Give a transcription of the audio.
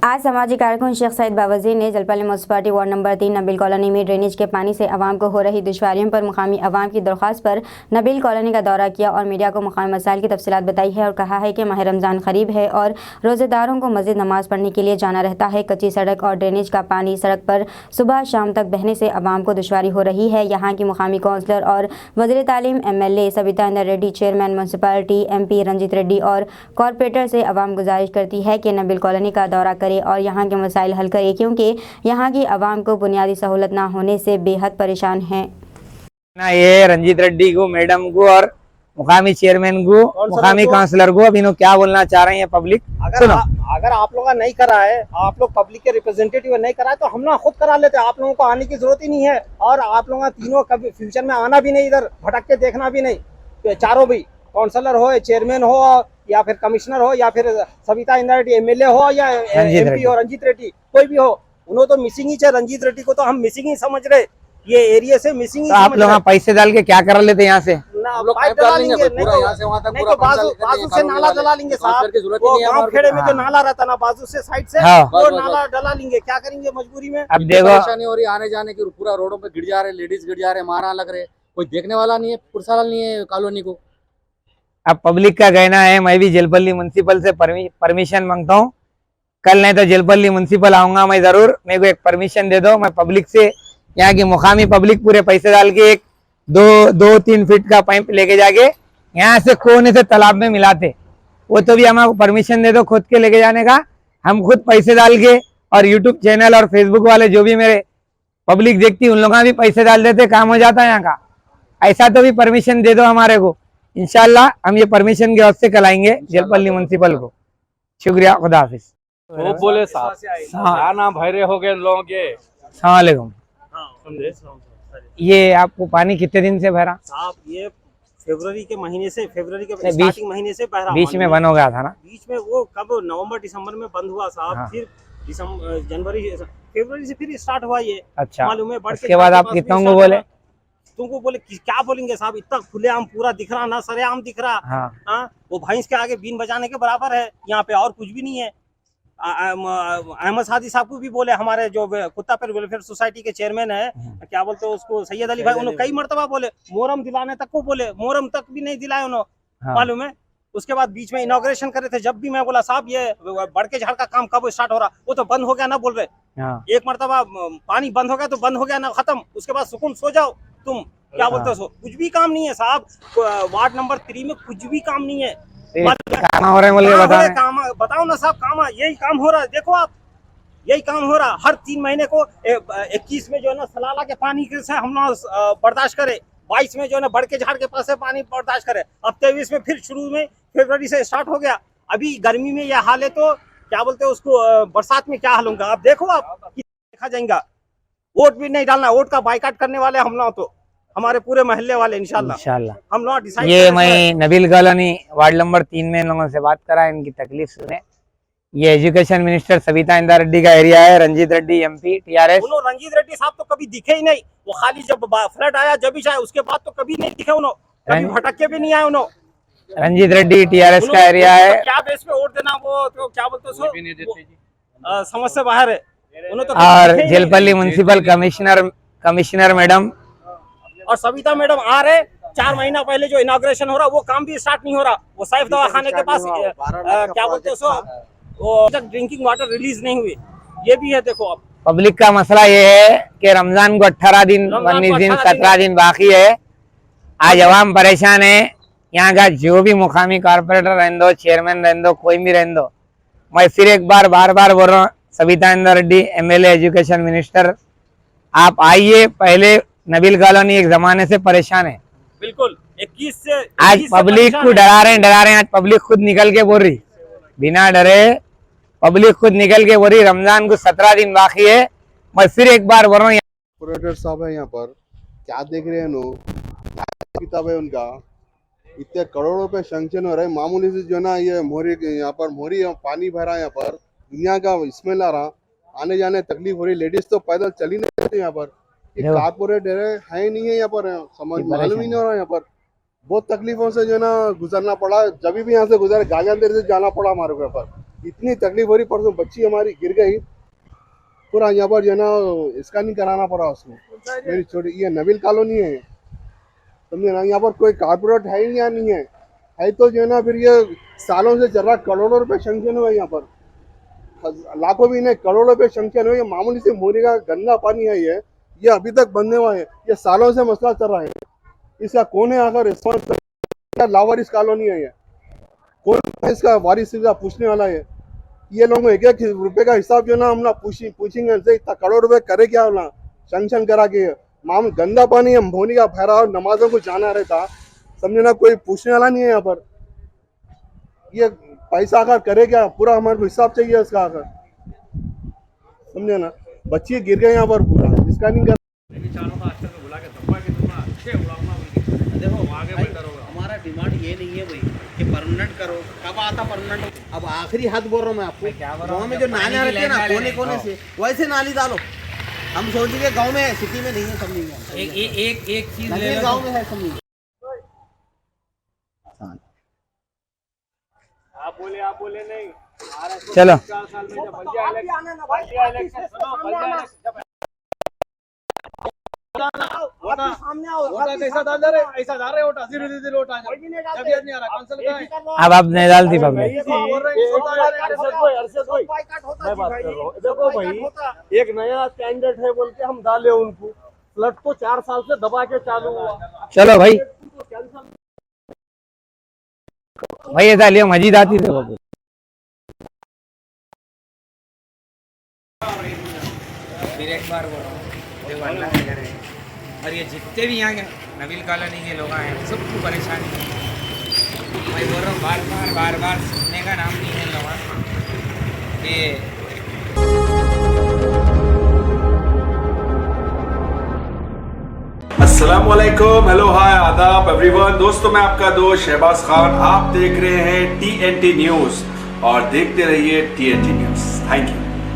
आज सामाजिक कारकुन शेख सईद बावज़ी ने Jalpally municipality ward number 3 Nabeel colony में ड्रेनेज के पानी से आवाम को हो रही दुश्वारियों पर मुकामी आवाम की दरख्वास्त पर नबील कॉलोनी का दौरा किया और मीडिया को मुकामी मसाइल की तफसीलात बताई है और कहा है कि माह रमज़ान करीब है और रोज़ेदारों को मस्जिद नमाज पढ़ने के लिए जाना रहता है। कच्ची सड़क और ड्रेनेज का पानी सड़क पर सुबह शाम तक बहने से आवाम को दुश्वारी हो रही है। यहाँ की मुकामी काउंसलर और वज़ीर तालीम MLA Sabitha Indra Reddy, chairman municipality MP Ranjith Reddy और कॉरपोरेटर से आवाम गुजारिश करती है कि नबील कॉलोनी का दौरा करे और यहाँ के मसाइल हल करे, क्योंकि यहाँ की आवाम को बुनियादी सहूलत ना होने से बेहद परेशान हैं। ना ये रंजीत रेड्डी को, मैडम को और मुकामी चेयरमैन को, मुकामी काउंसलर को अब इन्होंने क्या बोलना चाह रहे हैं पब्लिक। अगर आप लोग नहीं करा है, आप लोग पब्लिक के रिप्रेजेंटेटिव नहीं करा है तो हम ना खुद करा लेते। आप लोगों को आने की जरूरत ही नहीं है और आप लोग तीनों कभी फ्यूचर में आना भी नहीं, इधर भटक के देखना भी नहीं। तो चारों भी काउंसलर हो, चेयरमैन हो या फिर कमिश्नर हो या फिर सविता इंदर रेड्डी MLA हो या MP हो रंजीत रेड्डी, कोई भी हो, उन्होंने तो मिसिंग ही है। रंजीत रेड्डी को तो हम मिसिंग ही समझ रहे, ये एरिया से मिसिंग ही। तो आप लोग पैसे डाल के क्या कर लेते यहाँ से? पाइप डला लेंगे, नहीं तो बाजू से नाला डला लेंगे साहब। वो गांव खेड़े में जो नाला रहता ना बाजू से साइड से, वो नाला डला लेंगे। क्या करेंगे मजबूरी में? अब देखो परेशानी हो रही, आने जाने की पूरा रोडों पे गिर जा रहे, लेडीज गिर जा रहे, मारा लग रहे, कोई देखने वाला नहीं है, पुरसाला नहीं है कॉलोनी को। अब पब्लिक का कहना है, मैं भी जलपल्ली म्यूनसिपल से परमिशन मांगता हूँ। कल नहीं तो जलपल्ली म्यूनसिपल आऊंगा मैं जरूर, मेरे को एक परमिशन दे दो। मैं पब्लिक से, यहाँ की मुकामी पब्लिक पूरे पैसे डाल के एक 2-3 फीट का पाइप लेके जाके यहाँ से कोने से तालाब में मिलाते, वो तो भी हमारे परमिशन दे दो खुद के लेके जाने का। हम खुद पैसे डाल के और यूट्यूब चैनल और फेसबुक वाले जो भी मेरे पब्लिक देखती उन लोगों का भी पैसे डाल देते, काम हो जाता है यहाँ का। ऐसा तो भी परमिशन दे दो हमारे को। इंशाल्लाह हम ये परमिशन के वास्ते कल आएंगे जलपल्ली म्यूनसिपल को। शुक्रिया, खुदा हाफिज। वो बोले साहब क्या नाम भैरे हो गए लोगों के। अस्सलाम वालेकुम। ये आपको पानी कितने दिन से भरा? साहब ये फरवरी के स्टार्टिंग महीने से बह रहा। बीच में बंद हो गया था ना? बीच में वो कब नवंबर दिसंबर में बंद हुआ साहब। हाँ। फिर दिसंबर जनवरी फरवरी से फिर स्टार्ट हुआ ये। अच्छा, मालूम है? उसके बाद आप कितनों को बोले? तुमको बोले क्या बोलेंगे साहब, इतना खुले आम पूरा दिख रहा ना, सरेआम दिख रहा। हाँ। वो भैंस के आगे बीन बजाने के बराबर है यहाँ पे, और कुछ भी नहीं है। अहमद सादी साहब को भी बोले, हमारे जो कुत्ता पर वेलफेयर सोसाइटी के चेयरमैन है, क्या बोलते हैं उसको, सैयद अली भाई, उन्होंने कई मरतबा बोले, मोहरम दिलाने तक को बोले, मोहरम तक भी नहीं दिलाए उन्होंने। मालूम है? उसके बाद बीच में इनॉग्रेशन कर रहे थे, जब भी मैं बोला साहब ये बड़के झाड़ का काम कब स्टार्ट हो रहा, वो तो बंद हो गया ना बोल रहे। एक मरतबा पानी बंद हो गया तो बंद हो गया ना, खत्म। उसके बाद सुकून सो जाओ तुम, क्या बोलते हो? कुछ भी काम नहीं है साहब। वार्ड नंबर 3 में कुछ भी काम नहीं है। काम हो रहा है, बताओ ना साहब। काम यही काम हो रहा है, देखो आप, यही काम हो रहा। हर 3 महीने को 21 में जो है ना सलाला के पानी से हम लोग बर्दाश्त करे, 22 में जो है ना बड़के झाड़ के पास से पानी बर्दाश्त करे, अब 23 में फिर शुरू में फरवरी से स्टार्ट हो गया। अभी गर्मी में यह हाल है तो क्या बोलते हैं उसको, बरसात में क्या हाल होगा आप देखो, आप देखा जाएगा। वोट भी नहीं डालना, वोट का बाइकाट करने वाले हम लोग, तो हमारे पूरे मोहल्ले वाले इंशाल्लाह हम लोग डिसाइड। ये मैं नबील कॉलोनी वार्ड नंबर 3 में इन लोगों से बात करा, इनकी तकलीफ सुने। ये एजुकेशन मिनिस्टर सविता इंदर रेड्डी का एरिया है, रंजीत रेड्डी MP TRS। रंजीत रेड्डी साहब तो कभी दिखे ही नहीं, वो खाली जब फ्लड आया जब ही आए, उसके बाद तो कभी नहीं दिखे उन्होंने, कभी भटक के भी नहीं आए उन्होंने। रंजीत रेड्डी TRS का एरिया है। क्या बेस पे वोट देना, वो तो क्या बोलते हैं समझ से बाहर है। और जलपल्ली म्यूनसिपल कमिश्नर मैडम और सविता मैडम आ रहे, 4 महीना पहले जो इनॉग्रेशन हो रहा वो काम भी स्टार्ट नहीं हो रहा। वो सैफ दवाखाने के पास क्या बोलते हैं वो ड्रिंकिंग वाटर रिलीज नहीं हुई, ये भी है। देखो अब पब्लिक का मसला ये है कि रमजान को 18 दिन 19 दिन 17 दिन बाकी है। आज अवाम परेशान है। यहाँ का जो भी मुकामी कारपोरेटर रहने दो, चेयरमैन रहने दो, कोई भी रहने दो, मैं फिर एक बार बार बोल रहा हूँ, Savita Indra Reddy MLA education minister, आप आइए। पहले नबील कॉलोनी एक जमाने से परेशान है, बिल्कुल 21 से आज पब्लिक को डरा रहे हैं। आज पब्लिक खुद निकल के बोल रही, बिना डरे पब्लिक खुद निकल के बोल रही, रमजान को 17 दिन बाकी है। मैं फिर एक बार बोल रहा हूँ, कॉर्पोरेटर साहब है यहाँ पर, क्या देख रहे हैं लोग, किताब है उनका, इतने करोड़ों रुपए सैंक्शन हो रहे, मामूली से जो ना ये मोरी, यहाँ पर मोरी पानी भरा, यहाँ पर दुनिया का स्मेल आ रहा, आने जाने तकलीफ हो रही। लेडीज तो पैदल चल ही नहीं रहते यहाँ पर, कारपोरेट है ही नहीं है यहाँ पर, समझ मालूम ही नहीं हो रहा। यहाँ पर बहुत तकलीफों से जो ना गुजरना पड़ा, जब भी यहाँ से गुजरे गाजियाबाद से जाना पड़ा हमारे को यहाँ पर। इतनी तकलीफ हो रही, परसों बच्ची हमारी गिर गई, पूरा यहाँ पर जो है ना स्कैनिंग कराना पड़ा उसको। मेरी छोटी, ये नबील कॉलोनी है, समझे ना, यहाँ पर कोई कारपोरेट है ही या नहीं है तो जो है ना फिर ये सालों से चल रहा, करोड़ों रुपए सैंक्शन हुए यहाँ पर, लाखों भी नहीं करोड़ों रुपए सैंक्शन हुए। ये मामूली से मोरी का गंदा पानी है, ये अभी तक बंद नहीं हुआ है, ये सालों से मसला चल रहा है। इसका कौन है आखिर रिस्पॉन्स? लावारिस कॉलोनी है, ये कौन है इसका वारिस का पूछने वाला है? ये लोग एक एक रुपए का हिसाब जो ना हम ना पूछेंगे इतना करोड़ रुपए करे क्या ना सैंक्शन करा के। माम गंदा पानी है, मोनी का भरा और नमाजों को जाना रहता, समझे ना, कोई पूछने वाला नहीं है यहाँ पर। ये पैसा आकर करे क्या, पूरा हमारे को हिसाब चाहिए इसका आकर, समझे ना। बच्चे गिर गए यहाँ पर, पूरा इसका नहीं कर। देखो आगे बेहतर होगा। हमारा डिमांड ये नहीं है भाई कि परमानेंट करो, कब आता परमानेंट? अब आखिरी हद बोल रहा हूँ मैं आपको, गाँव में जो नाले रहते हैं ना कोने कोने से, वैसे नाली डालो। हम सोचेंगे गांव में है, सिटी में नहीं है, समझेंगे। एक चीज गांव में है, समझेंगे। आप बोले नहीं। चलो अब आप नहीं डालती पब्लिक। देखो भाई, एक नया कैंडिडेट है बोल के हम डाले उनको, फ्लड तो 4 साल से दबा के चालू हुआ। चलो भाई भाई ऐसा लियो मजीद आती थे बाबू। फिर एक बार बोलो अल्लाह करे, और ये जितने भी यहाँ के नबील कॉलोनी के लोग आए हैं सबको परेशानी है। मैं बोल रहा हूँ बार बार सुनने का नाम नहीं है लोग ये। अस्सलामुअलैकुम, हेलो हाय आदाब एवरीवन। दोस्तों मैं आपका दोस्त शहबाज खान, आप देख रहे हैं TNT न्यूज़ और देखते रहिए TNT न्यूज़। Thank you.